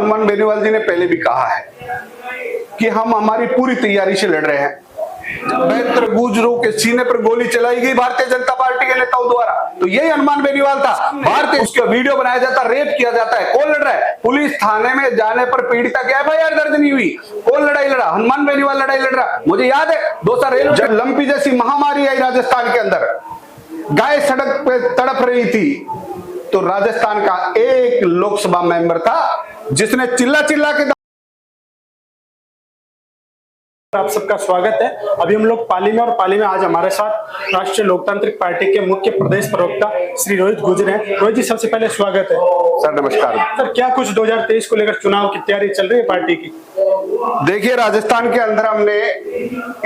हनुमान बेनीवाल जी ने पहले भी कहा है कि हम हमारी पूरी तैयारी से लड़ रहे हैं। बेहतर गुजरों के सीने पर गोली चलाई गई भारतीय जनता पार्टी के नेताओं द्वारा, तो यही हनुमान बेनीवाल था। भारतीय उसका वीडियो बनाया जाता, रेप किया जाता है, कौन लड़ रहा है? पुलिस थाने में जाने पर पीड़िता की एफआईआर दर्ज नहीं हुई, कौन लड़ाई लड़ा? हनुमान बेनीवाल लड़ाई लड़ रहा। मुझे याद है 2000 जब लंपी जैसी महामारी आई राजस्थान के अंदर, गाय सड़क पे तड़प रही थी, तो राजस्थान का एक लोकसभा मेंबर था जिसने चिल्ला चिल्ला के। आप सबका स्वागत है। अभी हम लोग पाली में, और पाली में आज हमारे साथ राष्ट्रीय लोकतांत्रिक पार्टी के मुख्य प्रदेश प्रवक्ता श्री रोहित गुर्जर हैं। रोहित जी, सबसे पहले स्वागत है। सर नमस्कार। सर, क्या कुछ 2023 को लेकर चुनाव की तैयारी चल रही है पार्टी की? देखिए, राजस्थान के अंदर हमने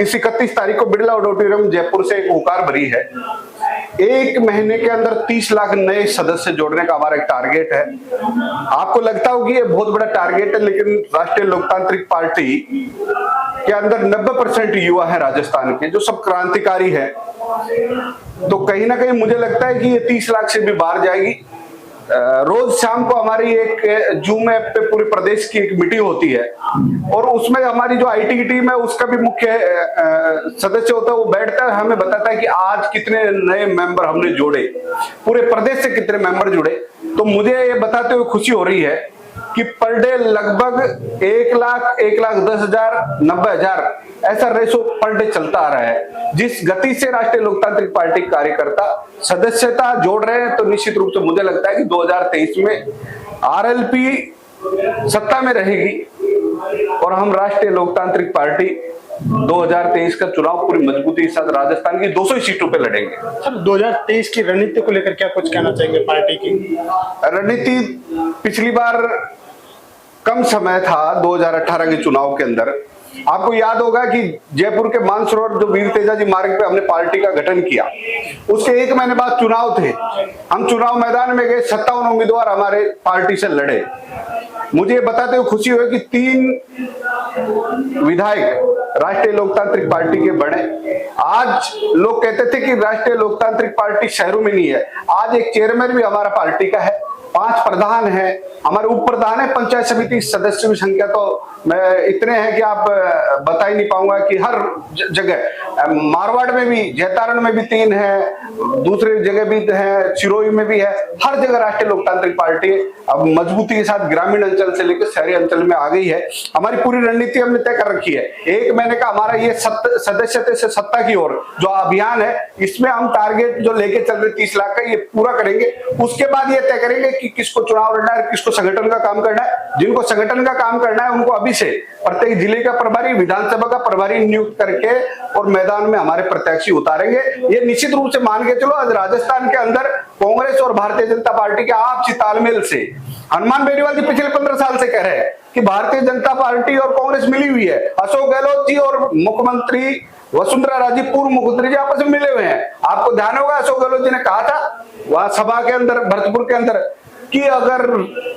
इस 31 तारीख को बिरला ऑडिटोरियम जयपुर से एक हुकार भरी है। एक महीने के अंदर 30 लाख नए सदस्य जोड़ने का हमारा एक टारगेट है। आपको लगता होगा ये बहुत बड़ा टारगेट है, लेकिन राष्ट्रीय लोकतांत्रिक पार्टी के अंदर 90% युवा है राजस्थान के, जो सब क्रांतिकारी है। तो कहीं ना कहीं मुझे लगता है कि ये 30 लाख से भी बाहर जाएगी। रोज शाम को हमारी एक जूम ऐप पे पूरे प्रदेश की एक मीटिंग होती है, और उसमें हमारी जो आईटी की टीम है उसका भी मुख्य सदस्य होता है, वो बैठता है, हमें बताता है कि आज कितने नए मेंबर हमने जोड़े, पूरे प्रदेश से कितने मेंबर जुड़े। तो मुझे ये बताते हुए खुशी हो रही है कि पर डे लगभग 1 लाख, 1,10,000, 90,000 ऐसा रेशो पर डे चलता आ रहा है। जिस गति से राष्ट्रीय लोकतांत्रिक पार्टी कार्यकर्ता सदस्यता जोड़ रहे हैं, तो निश्चित रूप से मुझे लगता है कि 2023 में आरएलपी सत्ता में रहेगी, और हम राष्ट्रीय लोकतांत्रिक पार्टी 2023 का चुनाव पूरी मजबूती के साथ राजस्थान की 200 सीटों पे लड़ेंगे। सर, 2023 की रणनीति को लेकर क्या कुछ कहना चाहेंगे पार्टी की? रणनीति पिछली बार कम समय था 2018 के चुनाव के अंदर। आपको याद होगा कि जयपुर के मानसरोवर जो वीर तेजाजी मार्ग पे हमने पार्टी का गठन किया, उसके 1 महीने बाद चुनाव थे। हम चुनाव मैदान में गए, 57 उम्मीदवार हमारे पार्टी से लड़े। मुझे बताते हुए खुशी हुई कि 3 विधायक राष्ट्रीय लोकतांत्रिक पार्टी के बने। आज लोग कहते थे कि राष्ट्रीय लोकतांत्रिक पार्टी शहरों में नहीं है, आज एक चेयरमैन भी हमारा पार्टी का है, 5 प्रधान है, हमारे उप प्रधान है। पंचायत समिति सदस्यों की संख्या तो मैं इतने हैं कि आप बता ही नहीं पाऊंगा कि हर जगह, मारवाड़ में भी, जैतारण में भी 3 है, दूसरी जगह भी है, सिरोही में भी है, हर जगह राष्ट्रीय लोकतांत्रिक पार्टी अब मजबूती के साथ ग्रामीण अंचल से लेकर शहरी अंचल में आ गई है। हमारी पूरी रणनीति हमने तय कर रखी है। 1 महीने का हमारा ये सदस्यता से सत्ता की ओर जो अभियान है, इसमें हम टारगेट जो लेके चल रहे 30 लाख का, ये पूरा करेंगे। उसके बाद ये तय करेंगे कि किसको चुनाव लड़ना है, किसको संगठन का काम करना है। जिनको संगठन का काम करना है उनको अभी से प्रत्येक जिले का प्रभारी, विधानसभा का प्रभारी नियुक्त करके और मैदान में हमारे प्रत्याशी उतारेंगे। ये निश्चित रूप से मान के चलो, आज राजस्थान के अंदर कांग्रेस और भारतीय जनता पार्टी के आपसी तालमेल से, हनुमान बेनीवाल जी पिछले 15 साल से कह रहे हैं कि भारतीय जनता पार्टी और कांग्रेस मिली हुई है। अशोक गहलोत जी और मुख्यमंत्री वसुंधरा राजे, पूर्व मुख्यमंत्री जी, आपस में मिले हुए हैं। आपको ध्यान होगा अशोक गहलोत जी ने कहा था वहां सभा के अंदर, भरतपुर के अंदर, कि अगर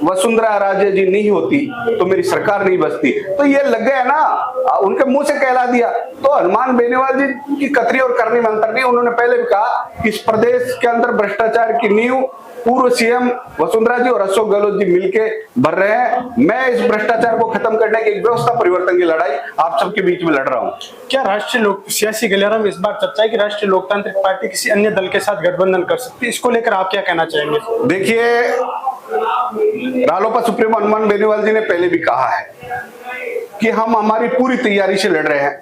वसुंधरा राजे जी नहीं होती तो मेरी सरकार नहीं बचती। तो ये लग गया ना, उनके मुंह से कहला दिया। तो हनुमान बेनीवाल जी की कतरी और करनी में अंतर नहीं। उन्होंने पहले भी कहा कि इस प्रदेश के अंदर भ्रष्टाचार की नींव पूर्व सीएम वसुंधरा जी और अशोक गहलोत जी मिलके भर रहे हैं। मैं इस भ्रष्टाचार को खत्म करने की, एक व्यवस्था परिवर्तन की लड़ाई आप सबके बीच में लड़ रहा हूँ। क्या राष्ट्रीय सियासी गलियारों में इस बार चर्चा है कि राष्ट्रीय लोकतांत्रिक पार्टी किसी अन्य दल के साथ गठबंधन कर सकती है? इसको लेकर आप क्या कहना चाहेंगे? देखिए, रालोपा सुप्रीमो हनुमान बेनीवाल जी ने पहले भी कहा है कि हम हमारी पूरी तैयारी से लड़ रहे हैं,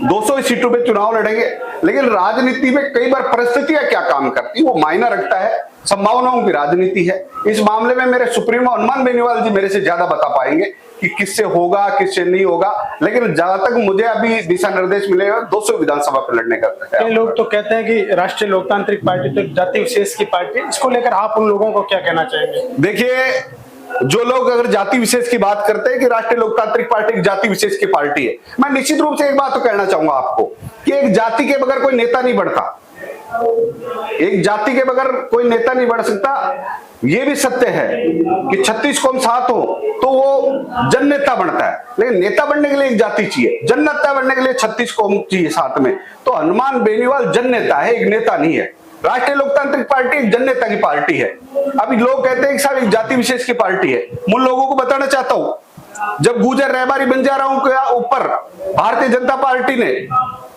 200 सीटों पे चुनाव लड़ेंगे। लेकिन राजनीति में कई बार परिस्थितियां क्या काम करती, वो मायना रखता है, संभावनाओं की राजनीति है। इस मामले में मेरे सुप्रीमो हनुमान बेनीवाल जी मेरे से ज्यादा बता पाएंगे कि किससे होगा, किससे नहीं होगा। लेकिन जहां तक मुझे अभी दिशा निर्देश मिले, 200 विधानसभा पे लड़ने का है। कई लोग तो कहते हैं कि राष्ट्रीय लोकतांत्रिक पार्टी तो जाति विशेष की पार्टी, इसको लेकर आप उन लोगों को क्या कहना चाहेंगे? देखिए, जो लोग अगर जाति विशेष की बात करते हैं कि राष्ट्रीय लोकतांत्रिक पार्टी एक जाति विशेष की पार्टी है, मैं निश्चित रूप से एक बात तो कहना चाहूंगा आपको कि एक जाति के बगैर कोई नेता नहीं बढ़ता, एक जाति के बगैर कोई नेता नहीं बढ़ सकता। ये भी सत्य है कि 36 कौम साथ हो तो वो जन नेता बनता है, लेकिन नेता बनने के लिए एक जाति चाहिए, जन नेता बनने के लिए 36 कौम चाहिए साथ में। तो हनुमान बेनीवाल जन नेता है, एक नेता नहीं है। राष्ट्रीय लोकतांत्रिक पार्टी एक जननेता की पार्टी है। अभी लोग कहते हैं कि साहब एक जाति विशेष की पार्टी है। मैं उन लोगों को बताना चाहता हूं, जब गुर्जर रहबारी बंजाराओं के ऊपर भारतीय जनता पार्टी ने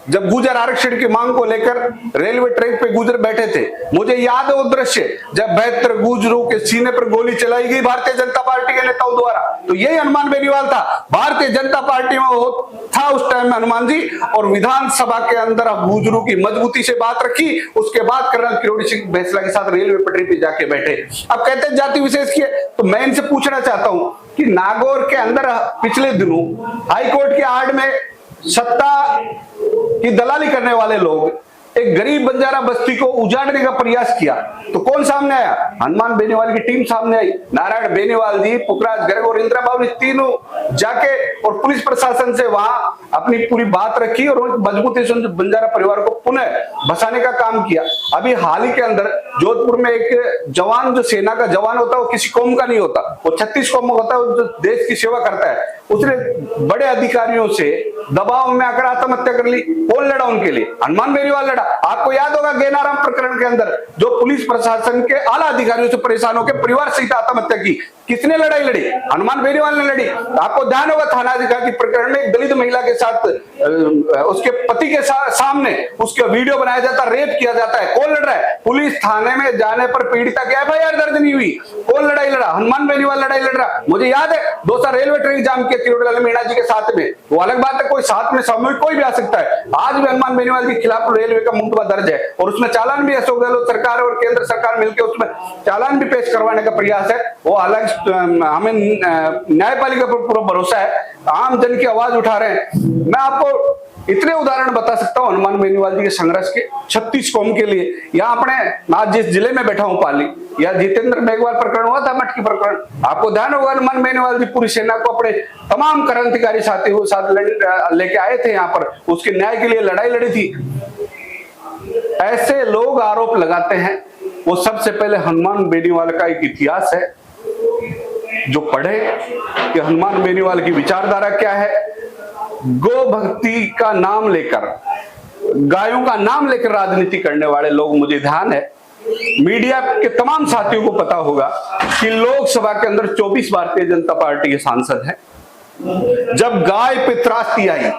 जब गुर्जर आरक्षण की मांग को लेकर रेलवे ट्रैक पे गुर्जर बैठे थे, मुझे याद है वो दृश्य जब 72 गुर्जरों के सीने पर गोली चलाई गई भारतीय जनता पार्टी के नेताओं द्वारा। तो यही हनुमान बेनीवाल था, भारतीय जनता पार्टी में वो था उस टाइम में हनुमान जी, और विधानसभा के अंदर गुर्जरों की मजबूती से बात रखी। उसके बाद कर्नल किरोड़ी सिंह बैंसला के साथ रेलवे पटरी पे जाके बैठे। अब कहते हैं जाति विशेष की है, तो मैं इनसे पूछना चाहता हूं कि नागौर के अंदर पिछले दिनों हाईकोर्ट की आड़ में सत्ता की दलाली करने वाले लोग एक गरीब बंजारा बस्ती को उजाड़ने का प्रयास किया, तो कौन सामने आया? हनुमान बेनीवाल की टीम सामने आई। नारायण बेनीवाल जी, पुखराज गर्ग और इंदिरा बाबू तीनों जाके और पुलिस प्रशासन से वहां अपनी पूरी बात रखी और मजबूती से बंजारा परिवार को पुनः बसाने का काम किया। अभी हाल ही के अंदर जोधपुर में एक जवान, जो सेना का जवान होता है वो किसी कौम का नहीं होता, वो 36 कौम होता है, जो देश की सेवा करता है। उसने बड़े अधिकारियों से दबाव में आकर आत्महत्या कर ली। कौन लड़ा उनके लिए? हनुमान बेनीवाल लड़ा। आपको याद होगा गेनाराम प्रकरण के अंदर जो पुलिस प्रशासन के आला अधिकारियों से परेशान होकर परिवार सहित आत्महत्या की, किसने लड़ाई लड़ी? हनुमान बेनीवाल ने लड़ी। आपको ध्यान होगा थाना अधिकारी प्रकरण में एक दलित महिला के साथ उसके पति के सामने उसका वीडियो बनाया जाता, रेप किया जाता है। कौन लड़ रहा है? पुलिस थाने में जाने पर पीड़िता की एफआईआर दर्ज नहीं हुई। कौन लड़ाई लड़ा? हनुमान बेनीवाल लड़ाई लड़ रहा। मुझे याद है 2 साल रेलवे ट्रैक जाम किया किरोड़ीलाल मीणा जी के साथ में, वो अलग बात है, कोई साथ में सामूहिक कोई भी आ सकता है। आज भी हनुमान बेनीवाल के खिलाफ रेलवे का मुकदमा दर्ज है और उसमें चालान भी अशोक गहलोत सरकार और केंद्र सरकार मिलकर उसमें चालान भी पेश करवाने का प्रयास है। वो अलग, हमें न्यायपालिका पर पूरा भरोसा है, आम जन की आवाज उठा रहे हैं। मैं आपको इतने उदाहरण बता सकता हूं हनुमान बेनीवाल जी के संघर्ष के 36 कौम के लिए। यहाँ अपने आज जिस जिले में बैठा हूं पाली, या जितेंद्र मेघवाल प्रकरण हुआ था, मटकी प्रकरण, आपको ध्यान होगा हनुमान बेनीवाल जी पूरी सेना को अपने तमाम क्रांतिकारी साथियों साथ लेके आए थे यहाँ पर, उसके न्याय के लिए लड़ाई लड़ी थी। ऐसे लोग आरोप लगाते हैं, वो सबसे पहले हनुमान बेनीवाल का एक इतिहास है जो पढ़े कि हनुमान बेनीवाल की विचारधारा क्या है। गो भक्ति का नाम लेकर, गायों का नाम लेकर राजनीति करने वाले लोग, मुझे ध्यान है मीडिया के तमाम साथियों को पता होगा कि लोकसभा के अंदर 24 भारतीय जनता पार्टी के सांसद हैं। जब गाय पे त्रासदी आई,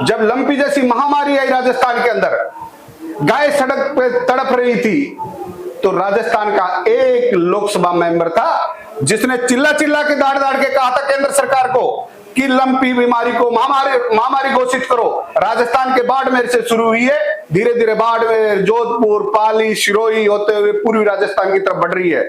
जब लंपी जैसी महामारी आई राजस्थान के अंदर, गाय सड़क पे तड़प रही थी, तो राजस्थान का एक लोकसभा मेंबर था जिसने चिल्ला चिल्ला के दाड़ दाड़ के कहा था केंद्र सरकार को कि लंपी बीमारी को महामारी घोषित करो। राजस्थान के बाड़मेर से शुरू हुई है, धीरे धीरे बाड़मेर, जोधपुर, पाली, सिरोही होते हुए पूर्वी राजस्थान की तरफ बढ़ रही है।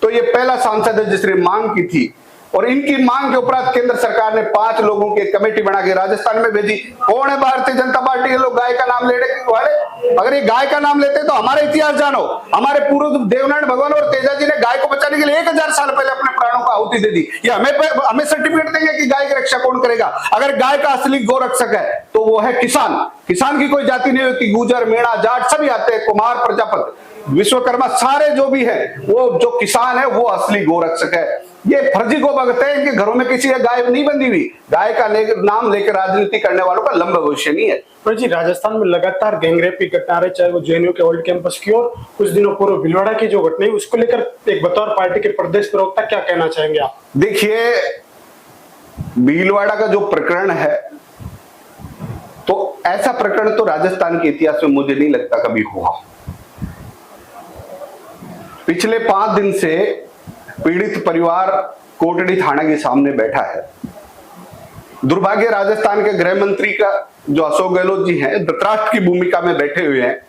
तो ये पहला सांसद है जिसने मांग की थी, और इनकी मांग के उपरांत केंद्र सरकार ने 5 लोगों की कमेटी बना के राजस्थान में भेजी। कौन है भारतीय जनता पार्टी के लोग गाय का नाम लेने वाले? अगर ये गाय का नाम लेते तो हमारा इतिहास जानो। हमारे पूर्व देवनारायण भगवान और तेजाजी ने गाय को बचाने के लिए 1000 साल पहले अपने प्राणों को आहुति दे दी। ये हमें सर्टिफिकेट देंगे कि गाय की रक्षा कौन करेगा? अगर गाय का असली गोरक्षक है तो वो है किसान। किसान की कोई जाति नहीं होती, गुर्जर, मेणा, जाट सभी आते हैं, कुमार, प्रजापति, विश्वकर्मा, सारे जो भी है, वो जो किसान है वो असली गोरक्षक है। ये फर्जी को भगते हैं कि घरों में किसी गाय नहीं बंधी हुई। गाय का नाम लेकर राजनीति करने वालों का लंबा भविष्य नहीं है। जी, राजस्थान में लगातार गैंगरेप की घटना रही, चाहे वो जेएनयू के ओल्ड कैंपस की और कुछ दिनों पूर्व भीलवाड़ा की जो घटना है, उसको लेकर एक बतौर पार्टी के प्रदेश प्रवक्ता क्या कहना चाहेंगे आप? देखिए, भीलवाड़ा का जो प्रकरण है, तो ऐसा प्रकरण तो राजस्थान के इतिहास में मुझे नहीं लगता कभी हुआ। पिछले 5 दिन से पीड़ित परिवार कोटड़ी थाना के सामने बैठा है। दुर्भाग्य राजस्थान के गृह मंत्री का जो अशोक गहलोत जी हैं, धृतराष्ट्र की भूमिका में बैठे हुए हैं।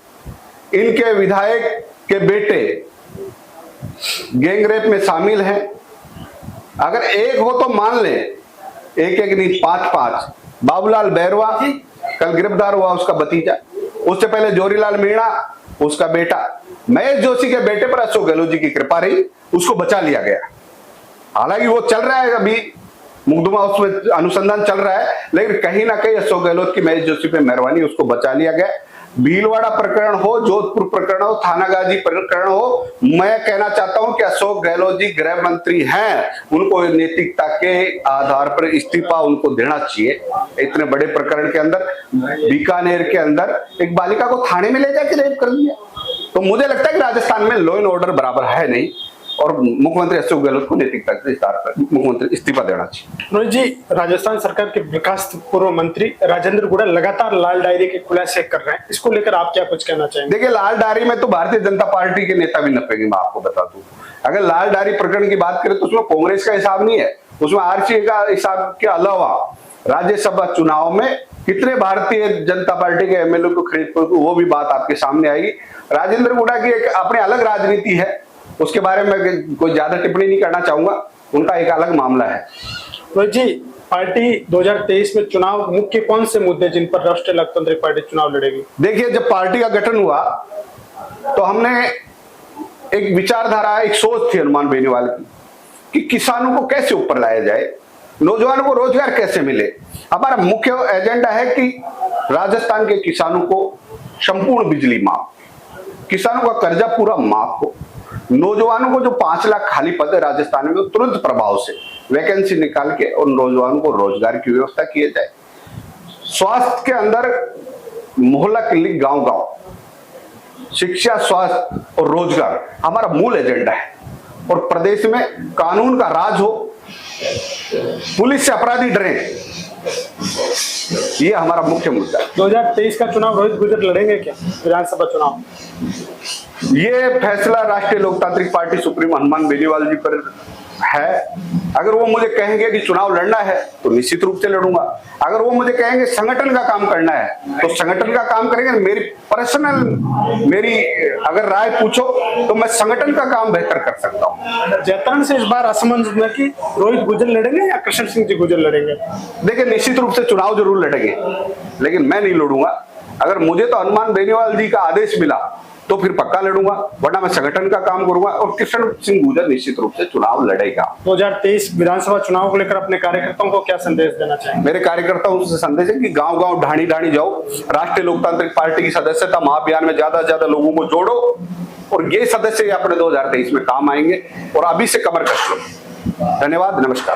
इनके विधायक के बेटे गैंगरेप में शामिल हैं। अगर एक हो तो मान ले, एक नहीं 5-5। बाबूलाल बैरवा कल गिरफ्तार हुआ, उसका भतीजा। उससे पहले जोरीलाल मीणा, उसका बेटा। महेश जोशी के बेटे पर अशोक गहलोत जी की कृपा रही, उसको बचा लिया गया। हालांकि वो चल रहा है, अभी मुकदमा उसमें अनुसंधान चल रहा है, लेकिन कहीं ना कहीं अशोक गहलोत की महेश जोशी पे मेहरबानी, उसको बचा लिया गया। भीलवाड़ा प्रकरण हो, जोधपुर प्रकरण हो, थानागाजी प्रकरण हो, मैं कहना चाहता हूं कि अशोक गहलोत जी गृह मंत्री हैं, उनको नैतिकता के आधार पर इस्तीफा उनको देना चाहिए। इतने बड़े प्रकरण के अंदर, बीकानेर के अंदर एक बालिका को थाने में ले जाके रेप कर दिया। तो मुझे लगता है कि राजस्थान में लॉ एंड ऑर्डर बराबर है नहीं और मुख्यमंत्री अशोक गहलोत को नैतिकता के आधार पर मुख्यमंत्री इस्तीफा देना चाहिए। रोहित जी, राजस्थान सरकार के विकास पूर्व मंत्री राजेंद्र गुड़ा लगातार लाल डायरी के खुलासे कर रहे हैं, इसको लेकर आप क्या कुछ कहना चाहेंगे? देखिए, लाल डायरी में तो भारतीय जनता पार्टी के नेता भी नपेंगे, मैं आपको बता दूं। अगर लाल डायरी प्रकरण की बात करें तो उसमें कांग्रेस का हिसाब नहीं है, उसमें आरसीए का हिसाब के अलावा राज्यसभा चुनाव में कितने भारतीय जनता पार्टी के एमएलए को खरीद पर, वो भी बात आपके सामने आएगी। राजेंद्र गुड़ा की एक अपनी अलग राजनीति है, उसके बारे में कोई ज्यादा टिप्पणी नहीं करना चाहूंगा, उनका एक अलग मामला है। रोहित जी, पार्टी 2023 में चुनाव मुख्य कौन से मुद्दे जिन पर राष्ट्रीय लोकतांत्रिक पार्टी चुनाव लड़ेगी? देखिए, जब पार्टी का गठन हुआ तो हमने एक विचारधारा, एक सोच थी हनुमान बेनीवाल की कि किसानों को कैसे ऊपर लाया जाए, नौजवानों को रोजगार कैसे मिले। हमारा मुख्य एजेंडा है कि राजस्थान के किसानों को संपूर्ण बिजली माफ, किसानों का कर्जा पूरा माफ हो, नौजवानों को जो 5 लाख खाली पद है राजस्थान में तुरंत प्रभाव से वैकेंसी निकाल के और नौजवानों को रोजगार की व्यवस्था की जाए। स्वास्थ्य के अंदर मोहल्ला क्लिनिक गांव-गांव, शिक्षा, स्वास्थ्य और रोजगार हमारा मूल एजेंडा है। और प्रदेश में कानून का राज हो, पुलिस से अपराधी डरे, ये हमारा मुख्य मुद्दा है। 2023 का चुनाव रोहित गुर्जर लड़ेंगे क्या, विधानसभा चुनाव? ये फैसला राष्ट्रीय लोकतांत्रिक पार्टी सुप्रीमो हनुमान बेनीवाल जी पर है। अगर वो मुझे कहेंगे कि चुनाव लड़ना है तो निश्चित रूप से लड़ूंगा। अगर वो मुझे कहेंगे संगठन का काम करना है तो संगठन का काम करेंगे। मेरी अगर राय पूछो तो मैं संगठन का काम बेहतर कर सकता हूँ। जैतरण से इस बार असमंजस में कि रोहित गुर्जर लड़ेंगे या कृष्ण सिंह जी गुर्जर लड़ेंगे? देखिए, निश्चित रूप से चुनाव जरूर लड़ेंगे, लेकिन मैं नहीं लड़ूंगा। अगर मुझे तो हनुमान बेनीवाल जी का आदेश मिला तो फिर पक्का लड़ूंगा, वरना मैं संगठन का काम करूंगा और कृष्ण सिंह गुर्जर निश्चित रूप से चुनाव लड़ेगा। 2023 विधानसभा चुनाव को लेकर अपने कार्यकर्ताओं को क्या संदेश देना चाहेंगे? मेरे कार्यकर्ताओं से संदेश है कि गांव-गांव, ढाणी-ढाणी जाओ, राष्ट्रीय लोकतांत्रिक पार्टी की सदस्यता महाअभियान में ज्यादा से ज्यादा लोगों को जोड़ो और ये सदस्य अपने 2023 में काम आएंगे और अभी से कमर कस लो। धन्यवाद, नमस्कार।